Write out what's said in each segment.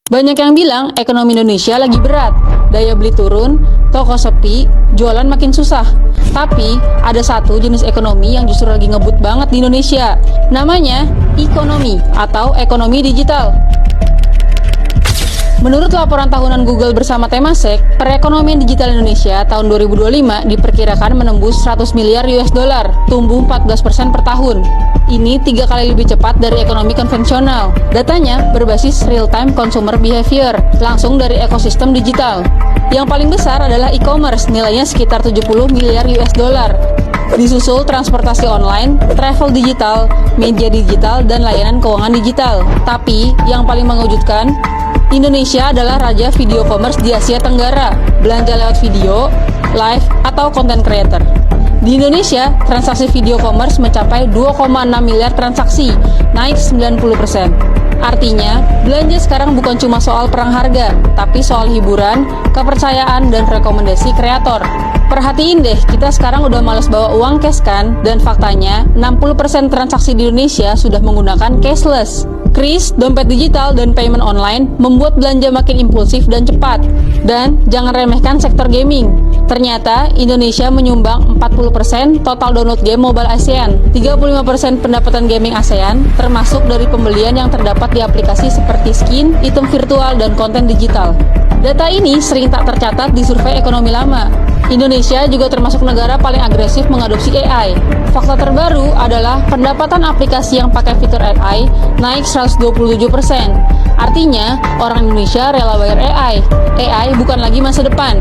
Banyak yang bilang ekonomi Indonesia lagi berat, daya beli turun, toko sepi, jualan makin susah. Tapi ada satu jenis ekonomi yang justru lagi ngebut banget di Indonesia. Namanya ekonomi atau ekonomi digital. Menurut laporan tahunan Google bersama Temasek, perekonomian digital Indonesia tahun 2025 diperkirakan menembus 100 miliar US dollar, tumbuh 14% per tahun. Ini 3 kali lebih cepat dari ekonomi konvensional. Datanya berbasis real-time consumer behavior, langsung dari ekosistem digital. Yang paling besar adalah e-commerce, nilainya sekitar 70 miliar US dollar. Disusul transportasi online, travel digital, media digital, dan layanan keuangan digital. Tapi, yang paling mengejutkan, Indonesia adalah raja video commerce di Asia Tenggara, belanja lewat video, live, atau content creator. Di Indonesia, transaksi video commerce mencapai 2,6 miliar transaksi, naik 90%. Artinya, belanja sekarang bukan cuma soal perang harga, tapi soal hiburan, kepercayaan, dan rekomendasi kreator. Perhatiin deh, kita sekarang udah males bawa uang cash kan? Dan faktanya, 60% transaksi di Indonesia sudah menggunakan cashless. Kris, dompet digital, dan payment online membuat belanja makin impulsif dan cepat. Dan jangan remehkan sektor gaming. Ternyata, Indonesia menyumbang 40% total download game mobile ASEAN, 35% pendapatan gaming ASEAN, termasuk dari pembelian yang terdapat di aplikasi seperti skin, item virtual, dan konten digital. Data ini sering tak tercatat di survei ekonomi lama. Indonesia juga termasuk negara paling agresif mengadopsi AI. Fakta terbaru adalah pendapatan aplikasi yang pakai fitur AI naik 127%. Artinya, orang Indonesia rela bayar AI. AI bukan lagi masa depan.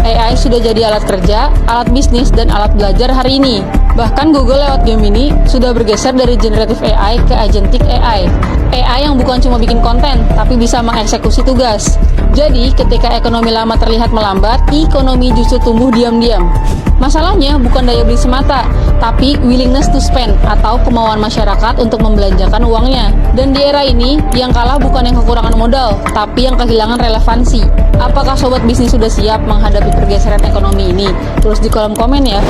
AI sudah jadi alat kerja, alat bisnis, dan alat belajar hari ini. Bahkan Google lewat Gemini sudah bergeser dari generative AI ke agentic AI. AI yang bukan cuma bikin konten, tapi bisa mengeksekusi tugas. Jadi, ketika ekonomi lama terlihat melambat, ekonomi justru tumbuh diam-diam. Masalahnya bukan daya beli semata, tapi willingness to spend atau kemauan masyarakat untuk membelanjakan uangnya. Dan di era ini, yang kalah bukan yang kekurangan modal, tapi yang kehilangan relevansi. Apakah sobat bisnis sudah siap menghadapi pergeseran ekonomi ini? Tulis di kolom komen ya.